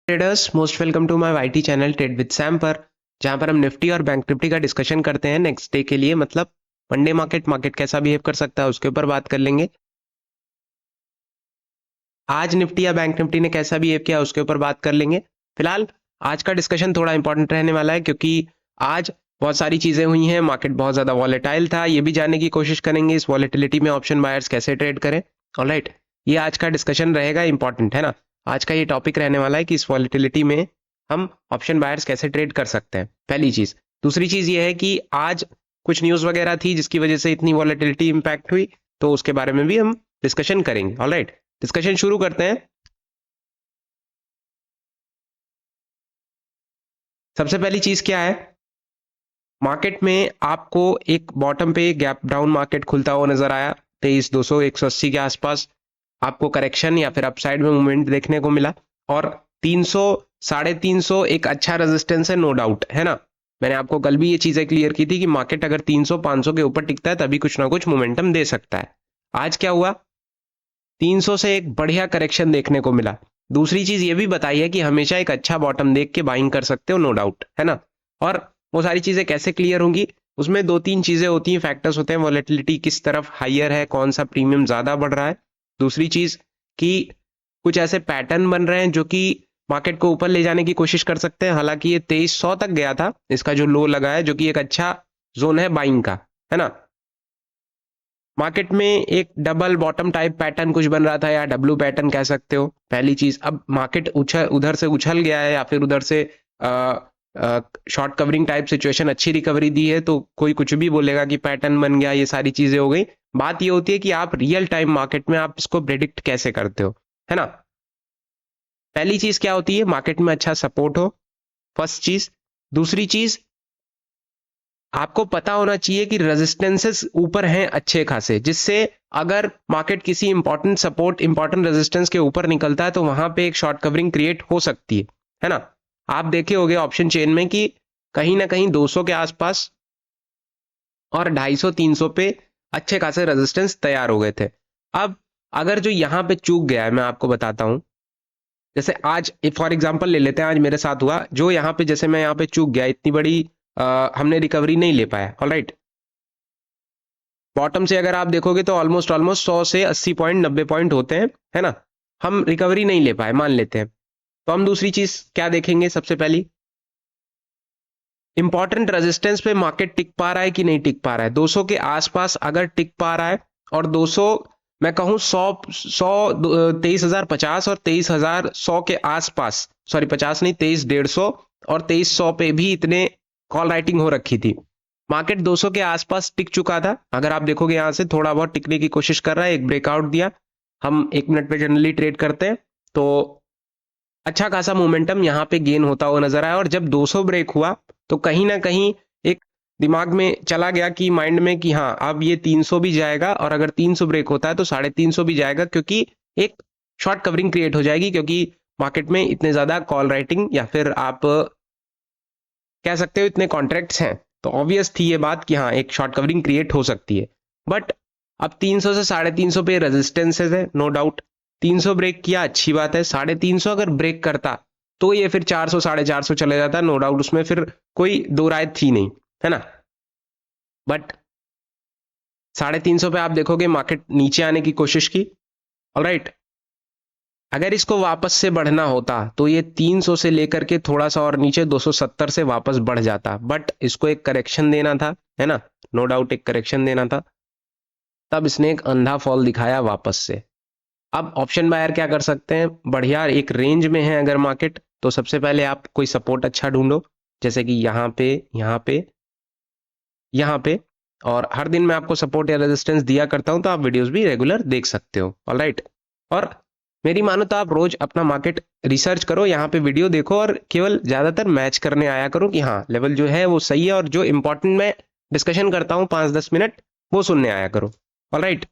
Traders most welcome to my YT channel trade with Sam पर, जहां पर हम निफ्टी और बैंक निफ्टी का डिस्कशन करते हैं नेक्स्ट डे के लिए। मतलब मंडे मार्केट कैसा बिहेव कर सकता है उसके ऊपर बात कर लेंगे। आज निफ्टी या बैंक निफ्टी ने कैसा बिहेव किया उसके ऊपर बात कर लेंगे। फिलहाल आज का डिस्कशन थोड़ा इंपॉर्टेंट रहने वाला है क्योंकि आज बहुत सारी चीजें हुई हैं, मार्केट बहुत ज्यादा वॉलेटाइल था। ये भी जानने की कोशिश करेंगे इस वॉलेटिलिटी में ऑप्शन बायर्स कैसे ट्रेड करें। ऑलराइट, ये आज का डिस्कशन रहेगा, इंपॉर्टेंट है ना। आज का ये टॉपिक रहने वाला है कि इस वॉलेटिलिटी में हम ऑप्शन बायर्स कैसे ट्रेड कर सकते हैं, पहली चीज। दूसरी चीज ये है कि आज कुछ न्यूज वगैरह थी जिसकी वजह से इतनी वॉलेटिलिटी इंपैक्ट हुई, तो उसके बारे में भी हम डिस्कशन करेंगे। ऑलराइट, डिस्कशन शुरू करते हैं। सबसे पहली चीज क्या है, मार्केट में आपको एक बॉटम पे गैप डाउन मार्केट खुलता हुआ नजर आया 23,200 180 के आसपास। आपको करेक्शन या फिर अपसाइड में मूवमेंट देखने को मिला और 300 350 एक अच्छा रेजिस्टेंस है, नो डाउट, है ना। मैंने आपको कल भी ये चीजें क्लियर की थी कि मार्केट अगर 300 500 के ऊपर टिकता है तभी कुछ ना कुछ मोमेंटम दे सकता है। आज क्या हुआ, 300 से एक बढ़िया करेक्शन देखने को मिला। दूसरी चीज ये भी बताई है कि हमेशा एक अच्छा बॉटम देख के बाइंग कर सकते हो, नो डाउट, है ना। और वो सारी चीजें कैसे क्लियर होंगी, उसमें दो तीन चीजें होती हैं, फैक्टर्स होते हैं। वॉलेटिलिटी किस तरफ हाइयर है, कौन सा प्रीमियम ज्यादा बढ़ रहा है। दूसरी चीज कि कुछ ऐसे पैटर्न बन रहे हैं जो कि मार्केट को ऊपर ले जाने की कोशिश कर सकते हैं। हालांकि ये 2300 तक गया था, इसका जो लो लगा है, जो कि एक अच्छा जोन है बाइंग का, है ना। मार्केट में एक डबल बॉटम टाइप पैटर्न कुछ बन रहा था, या डब्ल्यू पैटर्न कह सकते हो, पहली चीज। अब मार्केट उधर से उछल गया है या फिर उधर से शॉर्ट कवरिंग टाइप सिचुएशन अच्छी रिकवरी दी है, तो कोई कुछ भी बोलेगा कि पैटर्न बन गया, ये सारी चीजें हो गई। बात ये होती है कि आप रियल टाइम मार्केट में आप इसको प्रिडिक्ट कैसे करते हो, है ना। पहली चीज क्या होती है, मार्केट में अच्छा सपोर्ट हो, फर्स्ट चीज। दूसरी चीज, आपको पता होना चाहिए कि रेजिस्टेंसेस ऊपर हैं अच्छे खासे, जिससे अगर मार्केट किसी इंपॉर्टेंट सपोर्ट इंपॉर्टेंट रेजिस्टेंस के ऊपर निकलता है तो वहां पे एक शॉर्ट कवरिंग क्रिएट हो सकती है ना। आप देखे होंगे ऑप्शन चेन में कि कहीं ना कहीं 200 के आसपास और 250 300 पे अच्छे खासे रेजिस्टेंस तैयार हो गए थे। अब अगर जो यहां पे चूक गया है, मैं आपको बताता हूं। जैसे आज फॉर एग्जांपल ले लेते हैं, आज मेरे साथ हुआ जो यहाँ पे, जैसे मैं यहाँ पे चूक गया, इतनी बड़ी हमने रिकवरी नहीं ले पाया। ऑलराइट, बॉटम से अगर आप देखोगे तो ऑलमोस्ट ऑलमोस्ट 100 से 80 पॉइंट 90 पॉइंट होते हैं, है ना। हम रिकवरी नहीं ले पाए, मान लेते हैं। तो हम दूसरी चीज क्या देखेंगे, सबसे पहली इंपॉर्टेंट रेजिस्टेंस पे मार्केट टिक पा रहा है कि नहीं टिक पा रहा है। 200 के आसपास अगर टिक पा रहा है और 200, मैं कहूं 100 23,050 और 23,100 के आसपास, सॉरी 50 नहीं, 23,150 और 2300 पे भी इतने कॉल राइटिंग हो रखी थी। मार्केट 200 के आसपास टिक चुका था। अगर आप देखोगे यहां से थोड़ा बहुत टिकने की कोशिश कर रहा है, एक ब्रेकआउट दिया। हम 1 मिनट पे जनरली ट्रेड करते हैं, तो अच्छा खासा मोमेंटम यहां पे गेन होता हुआ नजर आया। और जब 200 ब्रेक हुआ तो कहीं ना कहीं एक दिमाग में चला गया कि माइंड में कि हाँ अब ये 300 भी जाएगा, और अगर 300 ब्रेक होता है तो 350 भी जाएगा, क्योंकि एक शॉर्ट कवरिंग क्रिएट हो जाएगी। क्योंकि मार्केट में इतने ज्यादा कॉल राइटिंग या फिर आप कह सकते हो इतने कॉन्ट्रैक्ट्स हैं, तो ऑब्वियस थी ये बात कि हाँ एक शॉर्ट कवरिंग क्रिएट हो सकती है। बट अब 300 से 350 पे रेजिस्टेंसेस है, नो डाउट। 300 ब्रेक किया, अच्छी बात है। 350 अगर ब्रेक करता तो ये फिर 400 450 चले जाता, नो डाउट, उसमें फिर कोई दो राय थी नहीं, है ना। बट 350 पे आप देखोगे मार्केट नीचे आने की कोशिश की। ऑलराइट, अगर इसको वापस से बढ़ना होता तो ये 300 से लेकर के थोड़ा सा और नीचे 270 से वापस बढ़ जाता, बट इसको एक करेक्शन देना था, है ना, नो डाउट एक करेक्शन देना था। तब इसने एक अंधा फॉल दिखाया वापस से। अब ऑप्शन बायर क्या कर सकते हैं, बढ़िया एक रेंज में है अगर मार्केट, तो सबसे पहले आप कोई सपोर्ट अच्छा ढूंढो, जैसे कि यहाँ पे यहाँ पे यहाँ पे। और हर दिन मैं आपको सपोर्ट या रेजिस्टेंस दिया करता हूं, तो आप वीडियोस भी रेगुलर देख सकते हो। ऑलराइट, और मेरी मानो तो आप रोज अपना मार्केट रिसर्च करो, यहाँ पे वीडियो देखो और केवल ज्यादातर मैच करने आया करो कि हाँ लेवल जो है वो सही है, और जो इंपॉर्टेंट मैं डिस्कशन करता हूँ 5-10 मिनट वो सुनने आया करो। ऑलराइट,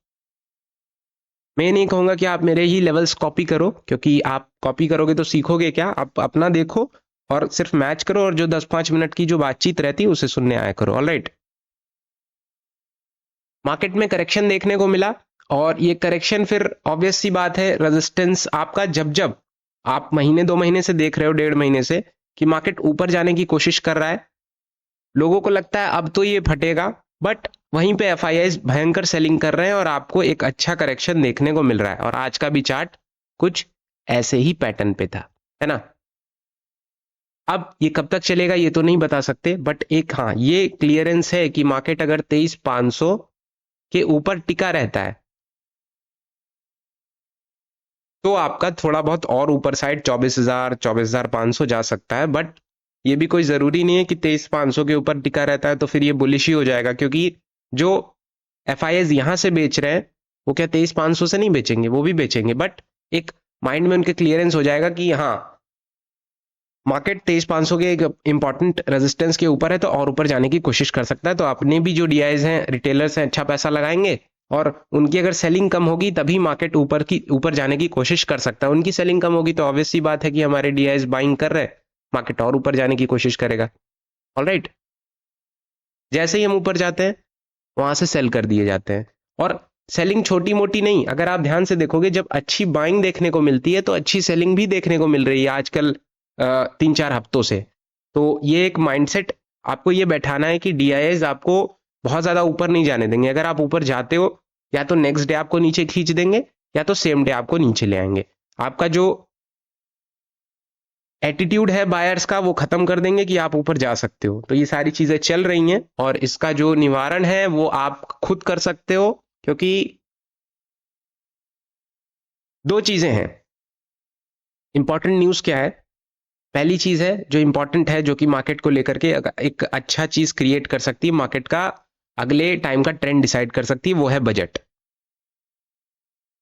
मैं नहीं कहूंगा कि आप मेरे ही लेवल्स कॉपी करो, क्योंकि आप कॉपी करोगे तो सीखोगे क्या। आप अपना देखो और सिर्फ मैच करो, और जो 10-5 मिनट की जो बातचीत रहती है उसे सुनने आया करो। ऑलराइट, मार्केट में करेक्शन देखने को मिला, और ये करेक्शन फिर ऑब्वियस सी बात है, रेजिस्टेंस आपका जब जब आप महीने 2 महीने से देख रहे हो, 1.5 महीने से, कि मार्केट ऊपर जाने की कोशिश कर रहा है। लोगों को लगता है अब तो ये फटेगा, बट वहीं पे एफआईआईज भयंकर सेलिंग कर रहे हैं और आपको एक अच्छा करेक्शन देखने को मिल रहा है। और आज का भी चार्ट कुछ ऐसे ही पैटर्न पे था, है ना। अब ये कब तक चलेगा ये तो नहीं बता सकते, बट एक हाँ ये क्लियरेंस है कि मार्केट अगर 23,500 के ऊपर टिका रहता है तो आपका थोड़ा बहुत और ऊपर साइड 24,000 24,500 जा सकता है। बट ये भी कोई जरूरी नहीं है कि 23,500 के ऊपर टिका रहता है तो फिर ये बुलिश ही हो जाएगा, क्योंकि जो एफआईएस यहां से बेच रहे हैं वो क्या 23,500 से नहीं बेचेंगे, वो भी बेचेंगे, बट एक माइंड में उनके क्लियरेंस हो जाएगा कि हाँ मार्केट 23,500 के एक इंपॉर्टेंट रेजिस्टेंस के ऊपर है तो और ऊपर जाने की कोशिश कर सकता है। तो अपने भी जो डीआईज हैं, रिटेलर्स हैं, अच्छा पैसा लगाएंगे और उनकी अगर सेलिंग कम होगी तभी मार्केट ऊपर जाने की कोशिश कर सकता है। उनकी सेलिंग कम होगी तो ऑब्वियस सी बात है कि हमारे डीआईज बाइंग कर रहे हैं, मार्केट और ऊपर जाने की कोशिश करेगा। ऑलराइट, जैसे ही हम ऊपर जाते हैं वहां से सेल कर दिए जाते हैं। और सेलिंग छोटी मोटी नहीं, अगर आप ध्यान से देखोगे जब अच्छी बाइंग देखने को मिलती है तो अच्छी सेलिंग भी देखने को मिल रही है आजकल 3-4 हफ्तों से। तो ये एक माइंडसेट आपको ये बैठाना है कि डीआईएस आपको बहुत ज्यादा ऊपर नहीं जाने देंगे। अगर आप ऊपर जाते हो या तो नेक्स्ट डे आपको नीचे खींच देंगे या तो सेम डे आपको नीचे ले आएंगे। आपका जो एटीट्यूड है बायर्स का वो खत्म कर देंगे कि आप ऊपर जा सकते हो। तो ये सारी चीजें चल रही हैं और इसका जो निवारण है वो आप खुद कर सकते हो, क्योंकि दो चीजें हैं। इंपॉर्टेंट न्यूज क्या है? पहली चीज है जो इंपॉर्टेंट है, जो कि मार्केट को लेकर के एक अच्छा चीज क्रिएट कर सकती है, मार्केट का अगले टाइम का ट्रेंड डिसाइड कर सकती है, वो है बजट।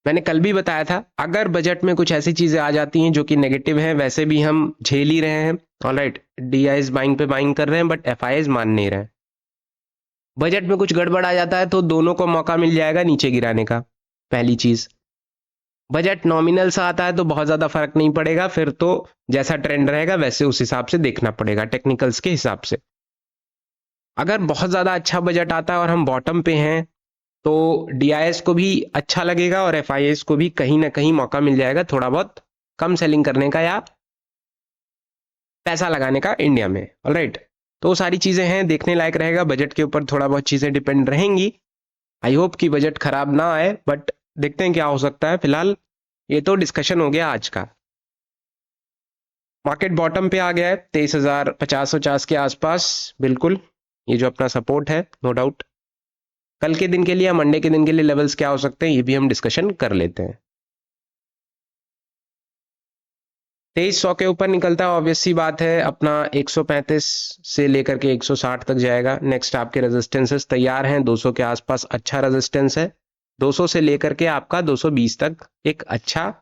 मैंने कल भी बताया था अगर बजट में कुछ ऐसी चीजें आ जाती हैं जो कि नेगेटिव हैं, वैसे भी हम झेल ही रहे हैं। ऑलराइट, डीआईएस बाइंग पे बाइंग कर रहे हैं बट एफआईआईज मान नहीं रहे हैं। बजट में कुछ गड़बड़ आ जाता है तो दोनों को मौका मिल जाएगा नीचे गिराने का। पहली चीज, बजट नॉमिनल सा आता है तो बहुत ज्यादा फर्क नहीं पड़ेगा, फिर तो जैसा ट्रेंड रहेगा वैसे उस हिसाब से देखना पड़ेगा टेक्निकल्स के हिसाब से। अगर बहुत ज्यादा अच्छा बजट आता है और हम बॉटम पे हैं तो डीआईएस को भी अच्छा लगेगा और एफआईएस को भी कहीं ना कहीं मौका मिल जाएगा थोड़ा बहुत कम सेलिंग करने का या पैसा लगाने का इंडिया में। ऑलराइट, तो वो सारी चीजें हैं, देखने लायक रहेगा। बजट के ऊपर थोड़ा बहुत चीजें डिपेंड रहेंगी। आई होप कि बजट खराब ना आए, बट देखते हैं क्या हो सकता है। फिलहाल ये तो डिस्कशन हो गया आज का। मार्केट बॉटम पे आ गया है 23,050 के आसपास, बिल्कुल ये जो अपना सपोर्ट है, नो डाउट। कल के दिन के लिए या मंडे के दिन के लिए लेवल्स क्या हो सकते हैं ये भी हम डिस्कशन कर लेते हैं। 2300 के ऊपर निकलता है, ऑब्वियस सी बात है अपना 135 से लेकर के 160 तक जाएगा। नेक्स्ट आपके रेजिस्टेंसेस तैयार हैं, 200 के आसपास अच्छा रेजिस्टेंस है, 200 से लेकर के आपका 220 तक एक अच्छा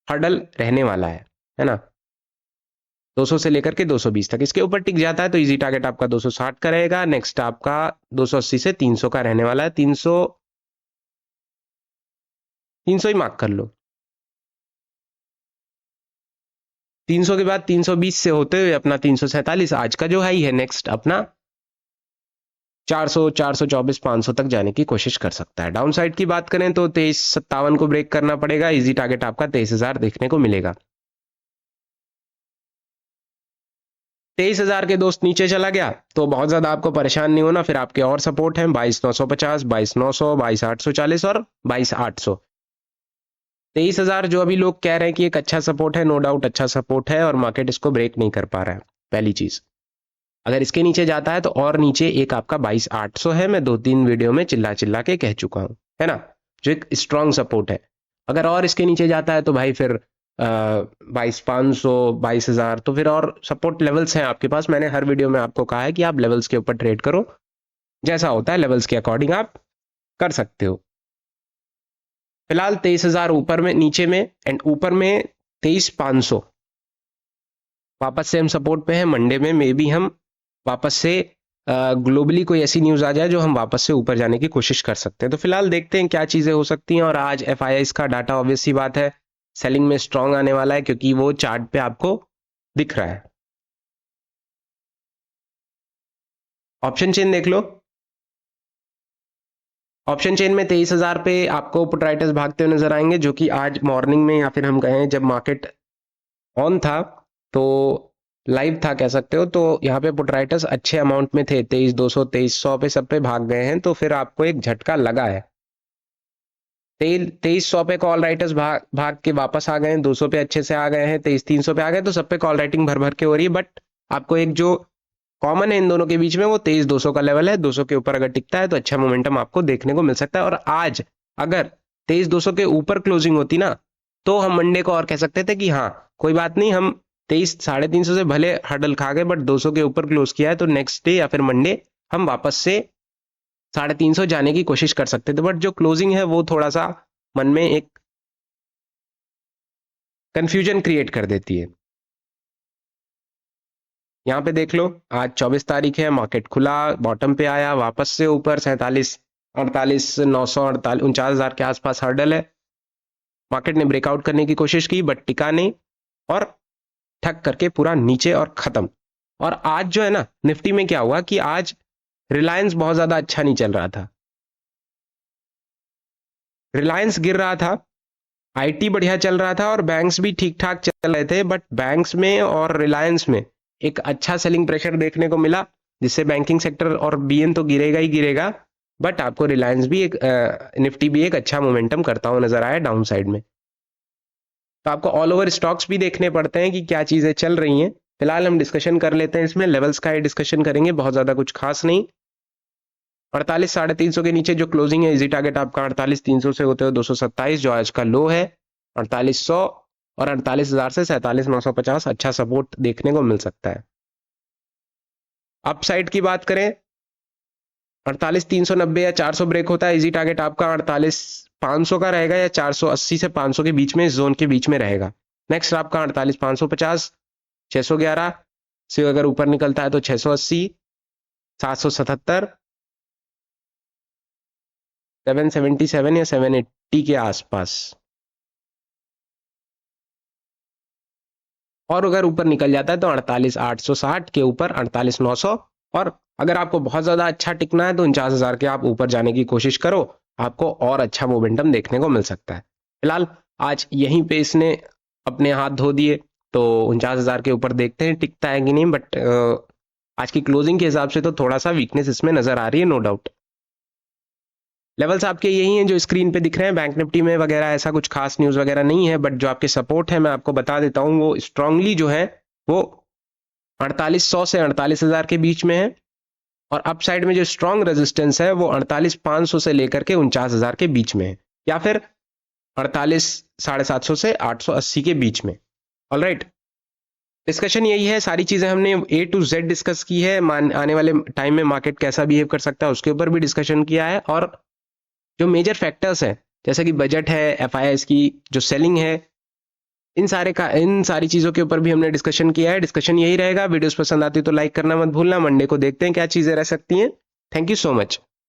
हर्डल रहने वाला है ना। 200 से लेकर के 220 तक, इसके ऊपर टिक जाता है तो इजी टारगेट आपका 260 का रहेगा। नेक्स्ट आपका 280 से 300 का रहने वाला है। 300 ही मार्क कर लो। 300 के बाद 320 से होते हुए अपना 347 आज का जो हाई है, नेक्स्ट अपना 400 424 500 तक जाने की कोशिश कर सकता है। डाउन साइड की बात करें तो 2357 को ब्रेक करना पड़ेगा, इजी टारगेट आपका 23,000 देखने को मिलेगा। 23,000 के दोस्त नीचे चला गया तो बहुत ज्यादा आपको परेशान नहीं होना, फिर आपके और सपोर्ट हैं 22,950, 22,900, 22,840 और 22,800। 23,000 जो अभी लोग कह रहे हैं कि एक अच्छा सपोर्ट है, नो डाउट अच्छा सपोर्ट है और मार्केट इसको ब्रेक नहीं कर पा रहा है। पहली चीज, अगर इसके नीचे जाता है तो और नीचे एक आपका 22,800 है, मैं 2-3 वीडियो में चिल्ला चिल्ला के कह चुका हूं, है ना, जो एक स्ट्रॉन्ग सपोर्ट है। अगर और इसके नीचे जाता है तो भाई फिर 22,500 22,000, तो फिर और सपोर्ट लेवल्स हैं आपके पास। मैंने हर वीडियो में आपको कहा है कि आप लेवल्स के ऊपर ट्रेड करो, जैसा होता है लेवल्स के अकॉर्डिंग आप कर सकते हो। फिलहाल 23,000 ऊपर में, नीचे में एंड ऊपर में 23,500 वापस से हम सपोर्ट पे हैं। मंडे में मे बी हम वापस से ग्लोबली कोई ऐसी न्यूज आ जाए जो हम वापस से ऊपर जाने की कोशिश कर सकते हैं। तो फिलहाल देखते हैं क्या चीजें हो सकती हैं। और आज एफआईआईस का डाटा ऑब्वियस सी बात है सेलिंग में स्ट्रांग आने वाला है, क्योंकि वो चार्ट पे आपको दिख रहा है। ऑप्शन चेन देख लो, ऑप्शन चेन में 23,000 पे आपको पुट राइटर्स भागते हुए नजर आएंगे, जो कि आज मॉर्निंग में या फिर हम कहें जब मार्केट ऑन था, तो लाइव था कह सकते हो, तो यहाँ पे पुट राइटर्स अच्छे अमाउंट में थे, 23,200 2300 पे सब पे भाग गए हैं, तो फिर आपको एक झटका लगा है। 2300 पे कॉल राइटर्स भाग भाग के वापस आ गए हैं, 200 पे अच्छे से आ गए हैं, 23,300 पे आ गए, तो सब पे कॉल राइटिंग भर भर के हो रही है। बट आपको एक जो कॉमन है इन दोनों के बीच में वो 23,200 का लेवल है। 200 के ऊपर अगर टिकता है तो अच्छा मोमेंटम आपको देखने को मिल सकता है। और आज अगर 23,200 के ऊपर क्लोजिंग होती ना, तो हम मंडे को और कह सकते थे कि हाँ कोई बात नहीं, हम 23,350 से भले हर्डल खा गए बट 200 के ऊपर क्लोज किया है, तो नेक्स्ट डे या फिर मंडे हम वापस से 350 जाने की कोशिश कर सकते थे। बट जो क्लोजिंग है वो थोड़ा सा मन में एक कंफ्यूजन क्रिएट कर देती है। यहाँ पे देख लो, आज 24 तारीख है, मार्केट खुला, बॉटम पे आया, वापस से ऊपर 47 48 900 48 49,000 के आसपास हर्डल है। मार्केट ने ब्रेकआउट करने की कोशिश की बट टिका नहीं, और ठक करके पूरा नीचे और खत्म। और आज जो है ना निफ्टी में क्या हुआ कि आज रिलायंस बहुत ज्यादा अच्छा नहीं चल रहा था, रिलायंस गिर रहा था, आईटी बढ़िया चल रहा था और बैंक्स भी ठीक ठाक चल रहे थे। बट बैंक्स में और रिलायंस में एक अच्छा सेलिंग प्रेशर देखने को मिला, जिससे बैंकिंग सेक्टर और बीएन तो गिरेगा ही गिरेगा, बट आपको रिलायंस भी एक निफ्टी भी एक अच्छा मोमेंटम करता हुआ नजर आया डाउन साइड में। तो आपको ऑल ओवर स्टॉक्स भी देखने पड़ते हैं कि क्या चीजें चल रही हैं। फिलहाल हम डिस्कशन कर लेते हैं, इसमें लेवल्स का ही डिस्कशन करेंगे, बहुत ज्यादा कुछ खास नहीं। 48,350 के नीचे जो क्लोजिंग है, इजी टारगेट आपका 48,300 से होते हुए 227 जो आज का लो है 4800, और 48,000 से 47,950 अच्छा सपोर्ट देखने को मिल सकता है। अपसाइड की बात करें, 48,390 या 400 ब्रेक होता है, इजी टारगेट आपका 48,500 का रहेगा, या 480 से 500 के बीच में, इस जोन के बीच में रहेगा। नेक्स्ट आपका 48,550, 611 से अगर ऊपर निकलता है तो 680, 777, 777 या 780 के आसपास, और अगर ऊपर निकल जाता है तो 48,860 के ऊपर 48,900। और अगर आपको बहुत ज्यादा अच्छा टिकना है तो 49,000 के आप ऊपर जाने की कोशिश करो, आपको और अच्छा मोमेंटम देखने को मिल सकता है। फिलहाल आज यहीं पे इसने अपने हाथ धो दिए, तो 49,000 के ऊपर देखते हैं टिकता है कि नहीं। बट आज की क्लोजिंग के हिसाब से तो थोड़ा सा वीकनेस इसमें नजर आ रही है, नो डाउट। लेवल्स आपके यही हैं जो स्क्रीन पे दिख रहे हैं, बैंक निफ्टी में वगैरह ऐसा कुछ खास न्यूज वगैरह नहीं है, बट जो आपके सपोर्ट है मैं आपको बता देता हूं, वो स्ट्रांगली जो है वो 4800 से 48,000 के बीच में है, और अप साइड में जो स्ट्रांग रेजिस्टेंस है वो 48,500 से लेकर के 49,000 के बीच में है, या फिर 48,750 से 880 के बीच में। ऑलराइट, डिस्कशन यही है, सारी चीजें हमने ए टू जेड डिस्कस की है। आने वाले टाइम में मार्केट कैसा बिहेव कर सकता है उसके ऊपर भी डिस्कशन किया है, और जो मेजर फैक्टर्स हैं जैसे कि बजट है, एफआईआईस की जो सेलिंग है, इन सारी चीजों के ऊपर भी हमने डिस्कशन किया है। डिस्कशन यही रहेगा। वीडियोस पसंद आती तो लाइक करना मत भूलना। मंडे को देखते हैं क्या चीजें रह सकती हैं। Thank you so much.